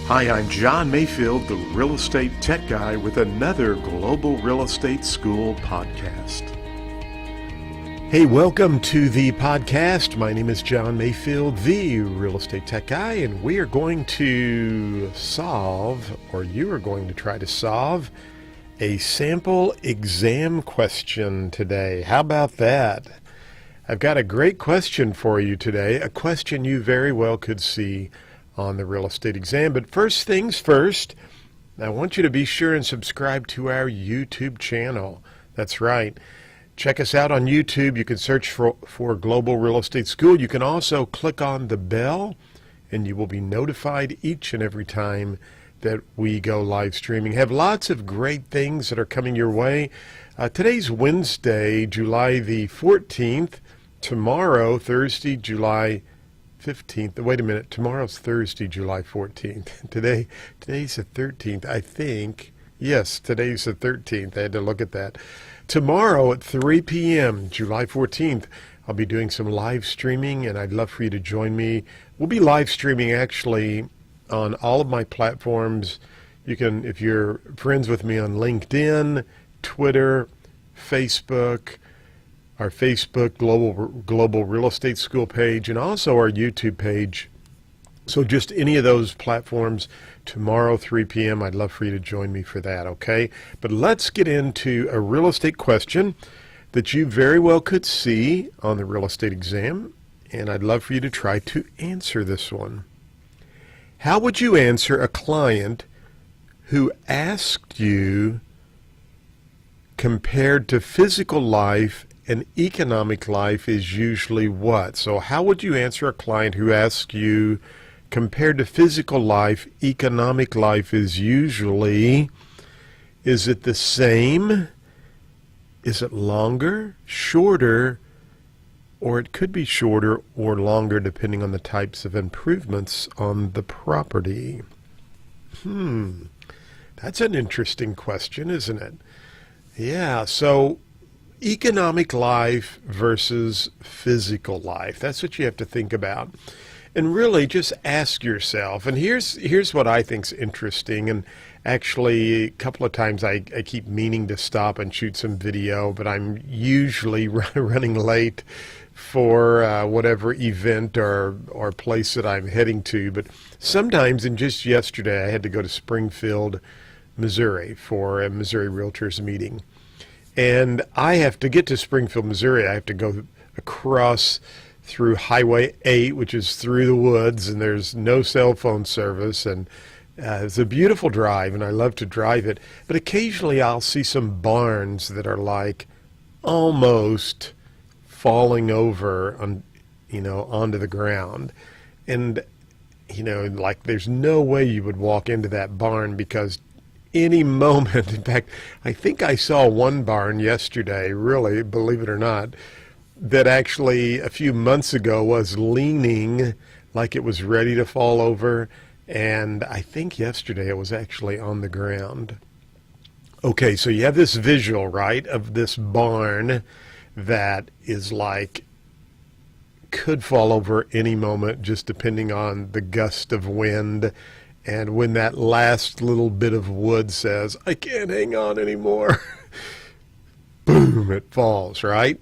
Hi, I'm John Mayfield, the Real Estate Tech Guy, with another Global Real Estate School podcast. Hey, welcome to the podcast. My name is John Mayfield, the Real Estate Tech Guy, and we are going to solve, or you are going to try to solve, a sample exam question today. How about that? I've got a great question for you today, a question you very well could see on the real estate exam. But first things first, I want you to be sure and subscribe to our YouTube channel. That's right. Check us out on YouTube. You can search for Global Real Estate School. You can also click on the bell, and you will be notified each and every time that we go live streaming. Have lots of great things that are coming your way. Today's Wednesday, July the 14th. Tomorrow, Thursday, July 15th. Wait a minute. Tomorrow's Thursday, July 14th. Today's the 13th, I think. Yes, today's the 13th. I had to look at that. Tomorrow at 3 p.m., July 14th, I'll be doing some live streaming, and I'd love for you to join me. We'll be live streaming actually on all of my platforms. You can, if you're friends with me on LinkedIn, Twitter, Facebook, our Facebook Global Real Estate School page, and also our YouTube page. So just any of those platforms, tomorrow, 3 p.m., I'd love for you to join me for that, okay? But let's get into a real estate question that you very well could see on the real estate exam, and I'd love for you to try to answer this one. How would you answer a client who asked you, compared to physical life and economic life is usually what? So how would you answer a client who asks you, compared to physical life, economic life is usually, is it the same? Is it longer, shorter, or it could be shorter or longer depending on the types of improvements on the property? That's an interesting question, isn't it? Yeah, so economic life versus physical life. That's what you have to think about. And really just ask yourself, and here's what I think's interesting, and actually a couple of times I keep meaning to stop and shoot some video, but I'm usually running late for whatever event or place that I'm heading to. But sometimes, and just yesterday, I had to go to Springfield, Missouri for a Missouri Realtors meeting. And I have to get to Springfield, Missouri. I have to go across through Highway 8, which is through the woods, and there's no cell phone service. And it's a beautiful drive, and I love to drive it. But occasionally I'll see some barns that are like almost falling over onto the ground. And, like there's no way you would walk into that barn because any moment, in fact, I think I saw one barn yesterday, really, believe it or not, that actually a few months ago was leaning like it was ready to fall over, and I think yesterday it was actually on the ground. Okay, so you have this visual, right, of this barn that is like could fall over any moment just depending on the gust of wind. And when that last little bit of wood says, I can't hang on anymore, boom, it falls, right?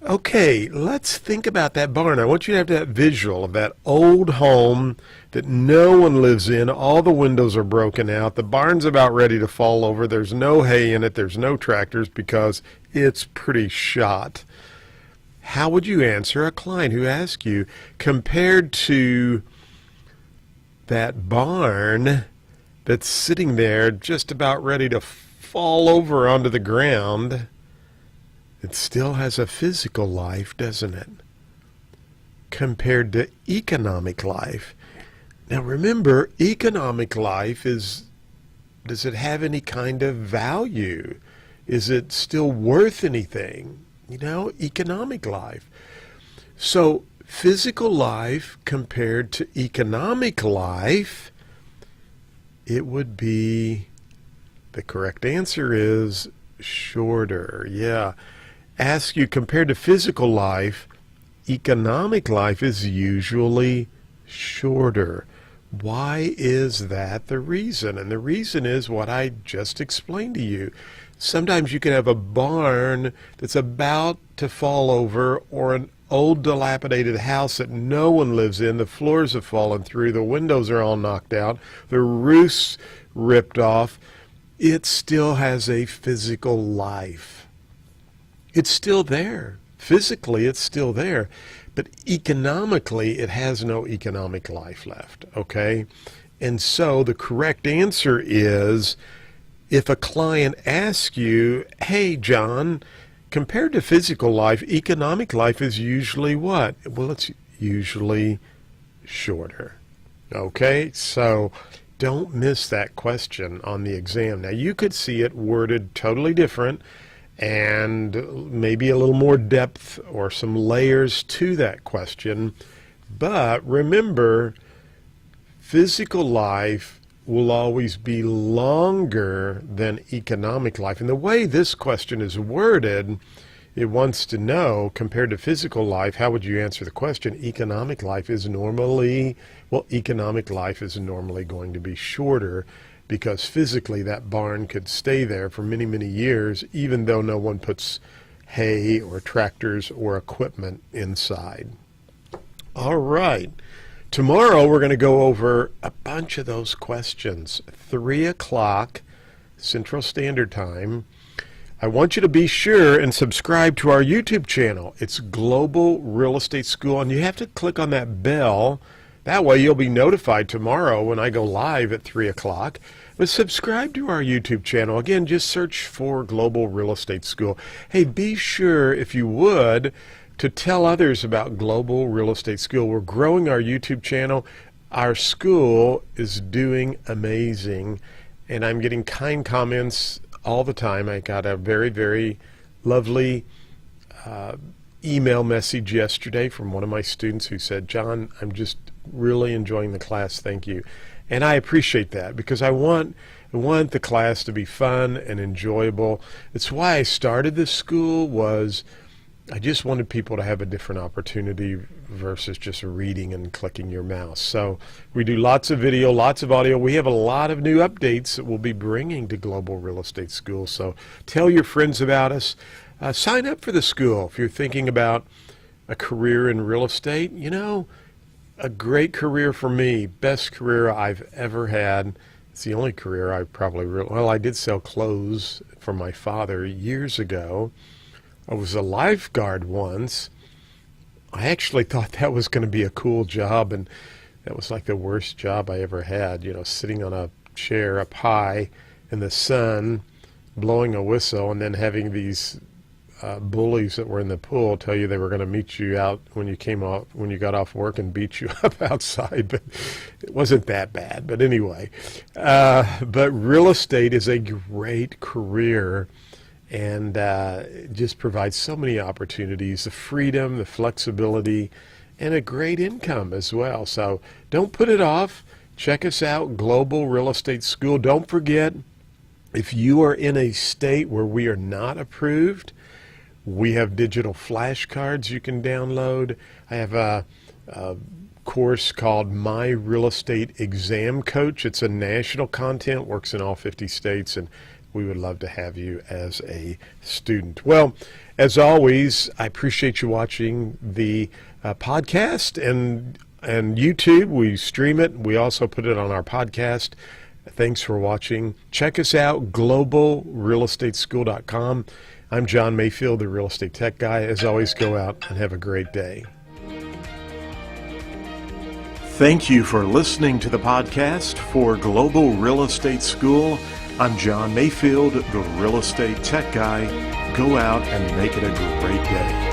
Okay, let's think about that barn. I want you to have that visual of that old home that no one lives in. All the windows are broken out. The barn's about ready to fall over. There's no hay in it. There's no tractors because it's pretty shot. How would you answer a client who asks you, compared to that barn that's sitting there just about ready to fall over onto the ground? It still has a physical life, doesn't it? Compared to economic life. Now remember, economic life does it have any kind of value? Is it still worth anything? Economic life. So physical life compared to economic life, it would be, the correct answer is shorter. Yeah. Ask you, compared to physical life, economic life is usually shorter. Why is that the reason? And the reason is what I just explained to you. Sometimes you can have a barn that's about to fall over, or an old dilapidated house that no one lives in. The floors have fallen through, the windows are all knocked out, the roof's ripped off. It still has a physical life. It's still there. Physically, it's still there. But economically, it has no economic life left, okay? And so the correct answer is, if a client asks you, hey, John, compared to physical life, economic life is usually what? Well, it's usually shorter, okay? So don't miss that question on the exam. Now, you could see it worded totally different, and maybe a little more depth or some layers to that question. But remember, physical life will always be longer than economic life. And the way this question is worded, it wants to know, compared to physical life, how would you answer the question? Economic life is normally going to be shorter, because physically that barn could stay there for many, many years, even though no one puts hay or tractors or equipment inside. All right. Tomorrow we're going to go over a bunch of those questions. 3 o'clock Central Standard Time. I want you to be sure and subscribe to our YouTube channel. It's Global Real Estate School, and you have to click on that bell. That way you'll be notified tomorrow when I go live at 3 o'clock. But subscribe to our YouTube channel. Again, just search for Global Real Estate School. Hey, be sure, if you would, to tell others about Global Real Estate School. We're growing our YouTube channel. Our school is doing amazing, and I'm getting kind comments all the time. I got a very, very lovely email message yesterday from one of my students who said, John, I'm just really enjoying the class. Thank you. And I appreciate that, because I want the class to be fun and enjoyable. It's why I started this school. Was I just wanted people to have a different opportunity versus just reading and clicking your mouse. So we do lots of video, lots of audio. We have a lot of new updates that we'll be bringing to Global Real Estate School. So tell your friends about us. Sign up for the school if you're thinking about a career in real estate. You know, a great career for me, best career I've ever had. It's the only career I probably I did sell clothes for my father years ago. I was a lifeguard once. I actually thought that was going to be a cool job, and that was like the worst job I ever had, you know, sitting on a chair up high in the sun, blowing a whistle, and then having these bullies that were in the pool tell you they were going to meet you out when you got off work and beat you up outside. But it wasn't that bad. But anyway, but real estate is a great career, and it just provides so many opportunities, the freedom, the flexibility, and a great income as well. So don't put it off. Check us out, Global Real Estate School. Don't forget, if you are in a state where we are not approved, we have digital flashcards you can download. I have a course called My Real Estate Exam Coach. It's a national content, works in all 50 states, and we would love to have you as a student. Well, as always, I appreciate you watching the podcast and YouTube. We stream it. We also put it on our podcast. Thanks for watching. Check us out, globalrealestateschool.com. I'm John Mayfield, the Real Estate Tech Guy. As always, go out and have a great day. Thank you for listening to the podcast for Global Real Estate School. I'm John Mayfield, the Real Estate Tech Guy. Go out and make it a great day.